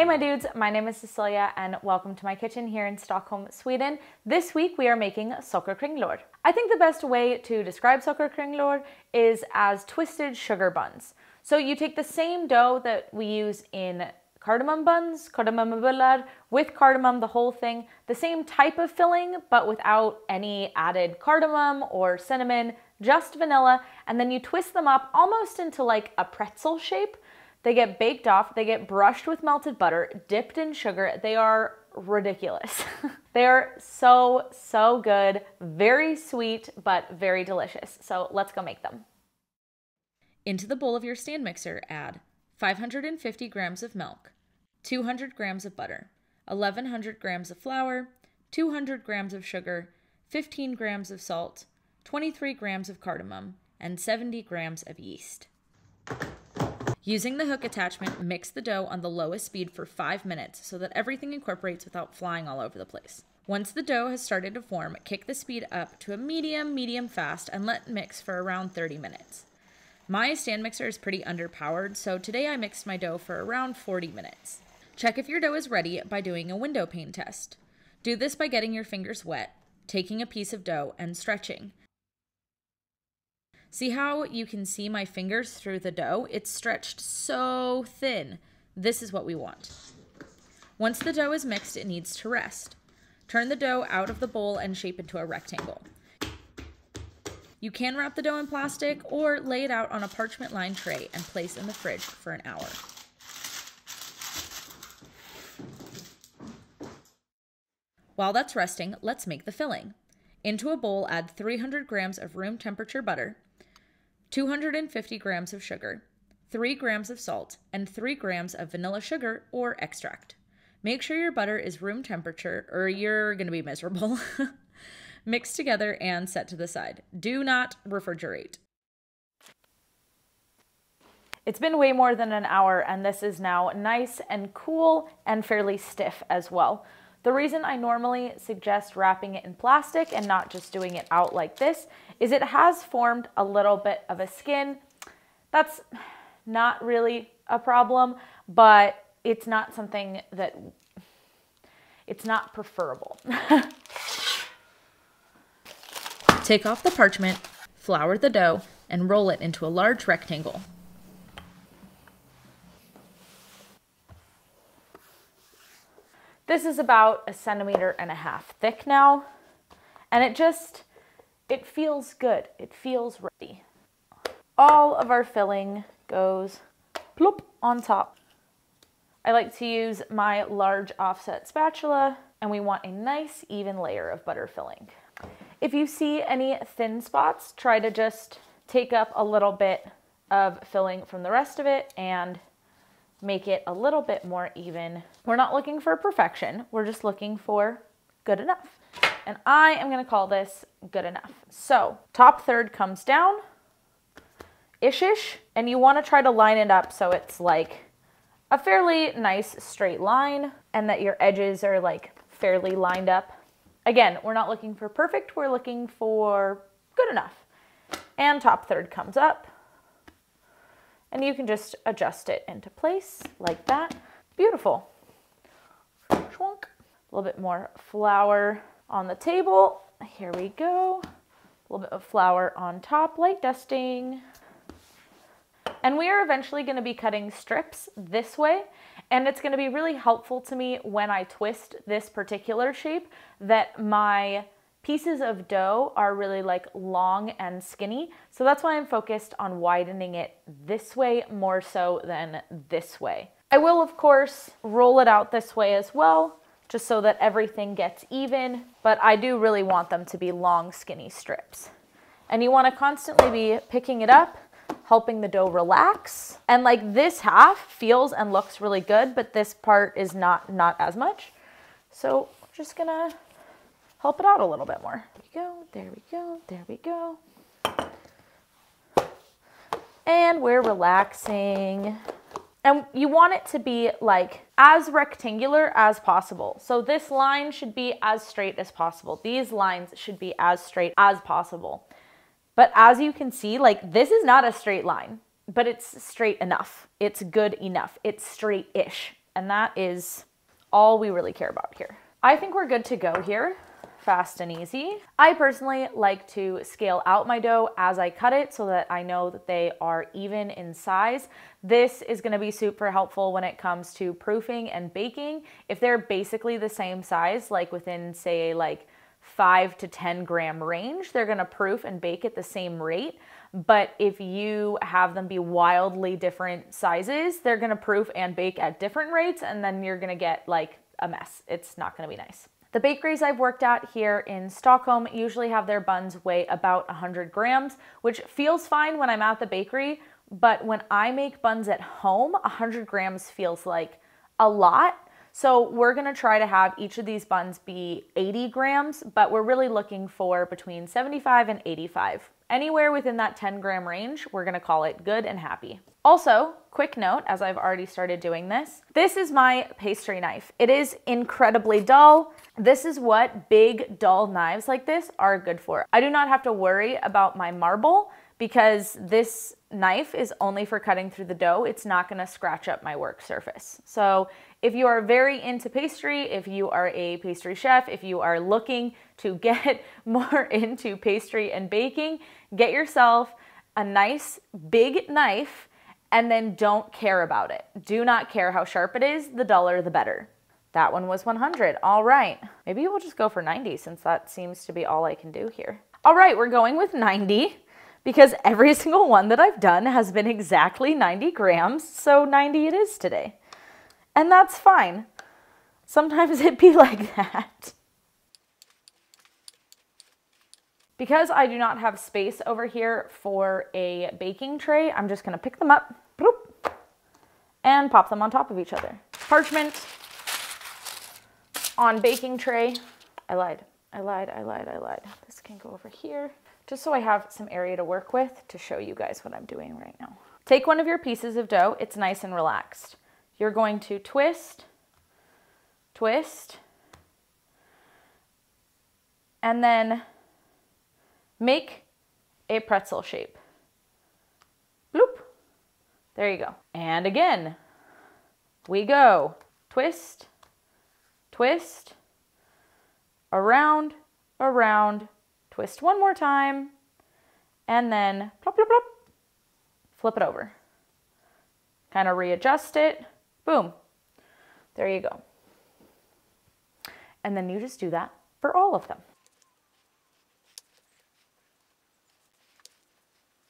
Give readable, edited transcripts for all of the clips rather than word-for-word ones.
Hey my dudes, my name is Cecilia and welcome to my kitchen here in Stockholm, Sweden. This week we are making Sockerkringlor. I think the best way to describe Sockerkringlor is as twisted sugar buns. So you take the same dough that we use in cardamom buns, cardamom with cardamom, the whole thing, the same type of filling but without any added cardamom or cinnamon, just vanilla, and then you twist them up almost into like a pretzel shape. They get baked off, they get brushed with melted butter, dipped in sugar. They are ridiculous. They are so good, very sweet, but very delicious. So let's go make them. Into the bowl of your stand mixer, add 550 grams of milk, 200 grams of butter, 1100 grams of flour, 200 grams of sugar, 15 grams of salt, 23 grams of cardamom, and 70 grams of yeast. Using the hook attachment, mix the dough on the lowest speed for 5 minutes so that everything incorporates without flying all over the place. Once the dough has started to form, kick the speed up to a medium fast and let mix for around 30 minutes. My stand mixer is pretty underpowered, so today I mixed my dough for around 40 minutes. Check if your dough is ready by doing a window pane test. Do this by getting your fingers wet, taking a piece of dough, and stretching. See how you can see my fingers through the dough? It's stretched so thin. This is what we want. Once the dough is mixed, it needs to rest. Turn the dough out of the bowl and shape into a rectangle. You can wrap the dough in plastic or lay it out on a parchment-lined tray and place in the fridge for an hour. While that's resting, let's make the filling. Into a bowl, add 300 grams of room temperature butter, 250 grams of sugar, 3 grams of salt, and 3 grams of vanilla sugar or extract. Make sure your butter is room temperature or you're going to be miserable. Mix together and set to the side. Do not refrigerate. It's been way more than an hour and this is now nice and cool and fairly stiff as well. The reason I normally suggest wrapping it in plastic and not just doing it out like this is it has formed a little bit of a skin. That's not really a problem, but it's not something that, it's not preferable. Take off the parchment, flour the dough, and roll it into a large rectangle. This is about 1.5 centimeters thick now, and it feels good. It feels ready. All of our filling goes plop on top. I like to use my large offset spatula, and we want a nice even layer of butter filling. If you see any thin spots, try to just take up a little bit of filling from the rest of it and make it a little bit more even. We're not looking for perfection. We're just looking for good enough. And I am gonna call this good enough. So top third comes down, ish, and you wanna try to line it up so it's like a fairly nice straight line and that your edges are like fairly lined up. Again, we're not looking for perfect, we're looking for good enough. And top third comes up. And you can just adjust it into place like that. Beautiful. Schwunk. A little bit more flour on the table. Here we go. A little bit of flour on top, light dusting. And we are eventually going to be cutting strips this way. And it's going to be really helpful to me when I twist this particular shape that my pieces of dough are really like long and skinny. So that's why I'm focused on widening it this way more so than this way. I will, of course, roll it out this way as well, just so that everything gets even, but I do really want them to be long, skinny strips. And you want to constantly be picking it up, helping the dough relax. And like this half feels and looks really good, but this part is not as much. So we're just gonna help it out a little bit more. There we go, there we go. And we're relaxing. And you want it to be like as rectangular as possible. So this line should be as straight as possible. These lines should be as straight as possible. But as you can see, like this is not a straight line, but it's straight enough. It's good enough. It's straight-ish. And that is all we really care about here. I think we're good to go here. Fast and easy. I personally like to scale out my dough as I cut it so that I know that they are even in size. This is going to be super helpful when it comes to proofing and baking. If they're basically the same size, like within say like 5 to 10 gram range, they're going to proof and bake at the same rate. But if you have them be wildly different sizes, they're going to proof and bake at different rates, and then you're going to get like a mess. It's not going to be nice. The bakeries I've worked at here in Stockholm usually have their buns weigh about 100 grams, which feels fine when I'm at the bakery, but when I make buns at home, 100 grams feels like a lot. So we're gonna try to have each of these buns be 80 grams, but we're really looking for between 75 and 85. Anywhere within that 10 gram range, we're gonna call it good and happy. Also, quick note, as I've already started doing this is my pastry knife. It is incredibly dull. This is what big, dull knives like this are good for. I do not have to worry about my marble because this knife is only for cutting through the dough. It's not gonna scratch up my work surface. So if you are very into pastry, if you are a pastry chef, if you are looking to get more into pastry and baking, get yourself a nice big knife and then don't care about it. Do not care how sharp it is, the duller the better. That one was 100, all right. Maybe we'll just go for 90 since that seems to be all I can do here. All right, we're going with 90 because every single one that I've done has been exactly 90 grams, so 90 it is today. And that's fine. Sometimes it be like that. Because I do not have space over here for a baking tray, I'm just gonna pick them up, bloop, and pop them on top of each other. Parchment on baking tray. I lied. This can go over here, just so I have some area to work with to show you guys what I'm doing right now. Take one of your pieces of dough, it's nice and relaxed. You're going to twist, twist, and then make a pretzel shape. Bloop. There you go. And again, we go. Twist, twist, around, around, twist one more time, and then plop, plop, plop, flip it over. Kind of readjust it. Boom. There you go. And then you just do that for all of them.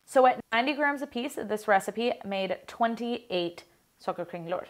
So at 90 grams a piece, this recipe made 28 Sockerkringlor.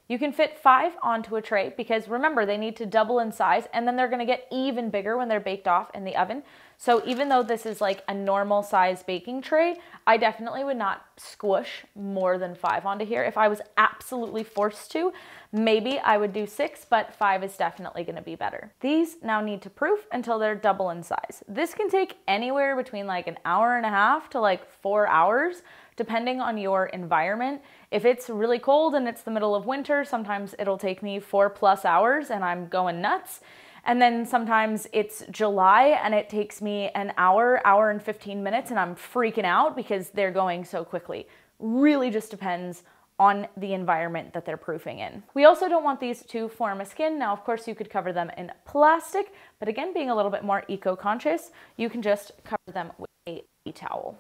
You can fit 5 onto a tray because remember, they need to double in size and then they're gonna get even bigger when they're baked off in the oven. So even though this is like a normal size baking tray, I definitely would not squish more than 5 onto here. If I was absolutely forced to, maybe I would do 6, but 5 is definitely gonna be better. These now need to proof until they're double in size. This can take anywhere between like an hour and a half to like 4 hours, depending on your environment. If it's really cold and it's the middle of winter, sometimes it'll take me 4+ hours and I'm going nuts. And then sometimes it's July and it takes me an hour, hour and 15 minutes and I'm freaking out because they're going so quickly. Really just depends on the environment that they're proofing in. We also don't want these to form a skin. Now, of course, you could cover them in plastic, but again, being a little bit more eco-conscious, you can just cover them with a towel.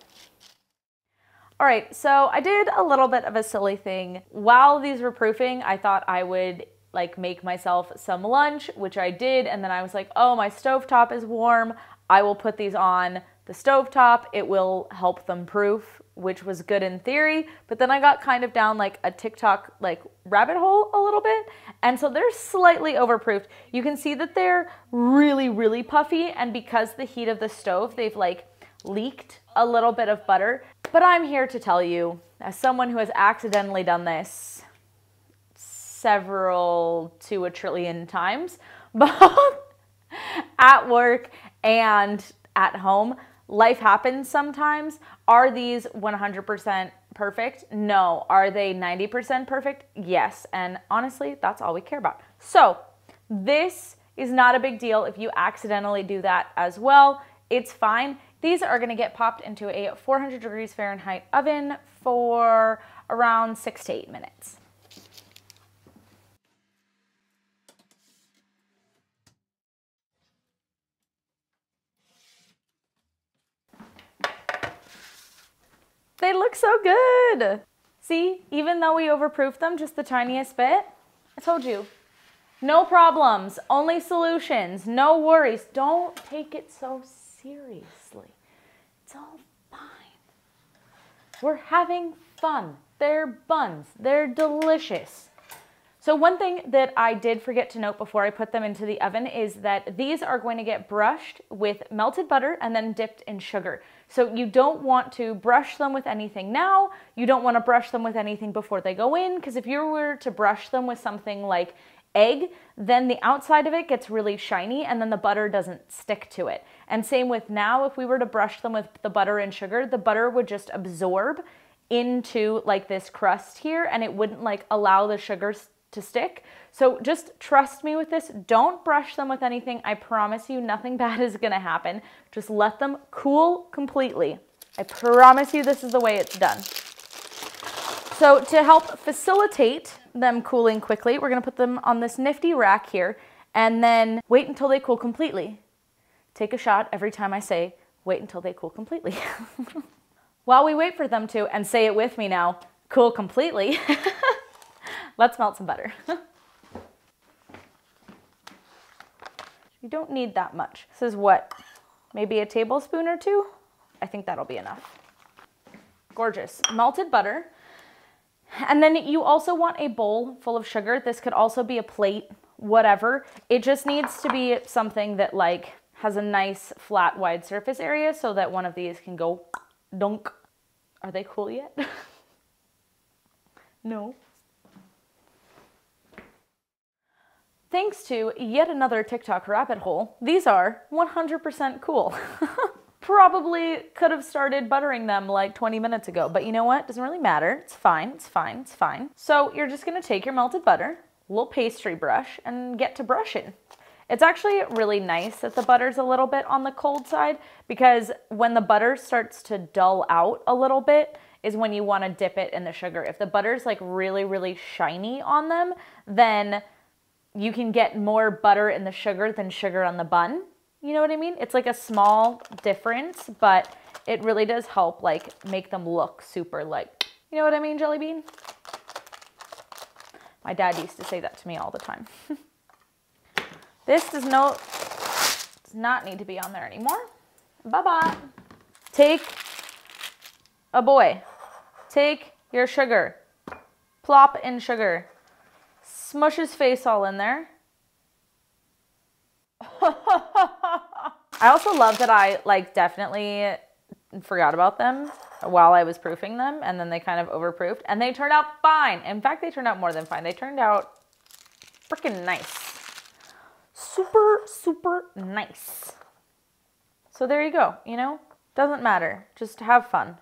All right, so I did a little bit of a silly thing. While these were proofing, I thought I would like make myself some lunch, which I did, and then I was like, oh, my stovetop is warm. I will put these on the stovetop. It will help them proof, which was good in theory, but then I got kind of down like a TikTok like rabbit hole a little bit, and so they're slightly overproofed. You can see that they're really, really puffy, and because the heat of the stove, they've like leaked a little bit of butter. But I'm here to tell you, as someone who has accidentally done this several to a trillion times, both at work and at home, life happens sometimes. Are these 100% perfect? No. Are they 90% perfect? Yes. And honestly, that's all we care about. So this is not a big deal if you accidentally do that as well. It's fine. These are gonna get popped into a 400 degrees Fahrenheit oven for around 6 to 8 minutes. They look so good. See, even though we overproofed them just the tiniest bit, I told you, no problems, only solutions, no worries. Don't take it so seriously. It's all fine. We're having fun. They're buns. They're delicious. So one thing that I did forget to note before I put them into the oven is that these are going to get brushed with melted butter and then dipped in sugar. So you don't want to brush them with anything now. You don't want to brush them with anything before they go in, because if you were to brush them with something like egg, then the outside of it gets really shiny and then the butter doesn't stick to it. And same with now, if we were to brush them with the butter and sugar, the butter would just absorb into like this crust here and it wouldn't like allow the sugars to stick. So just trust me with this. Don't brush them with anything. I promise you nothing bad is gonna happen. Just let them cool completely. I promise you this is the way it's done. So to help facilitate them cooling quickly, we're gonna put them on this nifty rack here and then wait until they cool completely. Take a shot every time I say, wait until they cool completely. While we wait for them to, and say it with me now, cool completely, let's melt some butter. You don't need that much. This is what, maybe a tablespoon or two? I think that'll be enough. Gorgeous. Melted butter. And then you also want a bowl full of sugar. This could also be a plate, whatever. It just needs to be something that like has a nice flat wide surface area so that one of these can go dunk. Are they cool yet? No. Thanks to yet another TikTok rabbit hole, these are 100% cool. Probably could have started buttering them like 20 minutes ago, but you know what? Doesn't really matter. It's fine, it's fine, it's fine. So you're just gonna take your melted butter, a little pastry brush, and get to brushing. It's actually really nice that the butter's a little bit on the cold side, because when the butter starts to dull out a little bit is when you wanna dip it in the sugar. If the butter's like really, really shiny on them, then you can get more butter in the sugar than sugar on the bun. You know what I mean? It's like a small difference, but it really does help like make them look super like, you know what I mean, Jelly Bean? My dad used to say that to me all the time. This does not need to be on there anymore. Bye-bye. Take your sugar, plop in sugar. Smush his face all in there. I also love that I like definitely forgot about them while I was proofing them, and then they kind of overproofed and they turned out fine. In fact, they turned out more than fine. They turned out freaking nice. Super, super nice. So there you go, you know? Doesn't matter. Just have fun.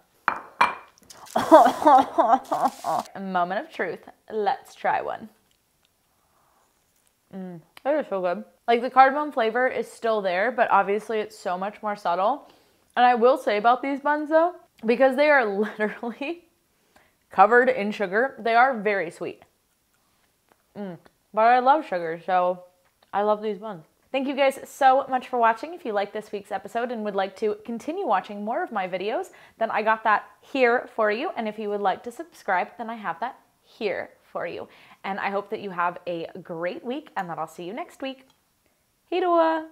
A moment of truth. Let's try one. That is so good. Like the cardamom flavor is still there, but obviously it's so much more subtle. And I will say about these buns though, because they are literally covered in sugar, they are very sweet. But I love sugar, so I love these buns. Thank you guys so much for watching. If you liked this week's episode and would like to continue watching more of my videos, then I got that here for you. And if you would like to subscribe, then I have that here for you. And I hope that you have a great week and that I'll see you next week. Hej då!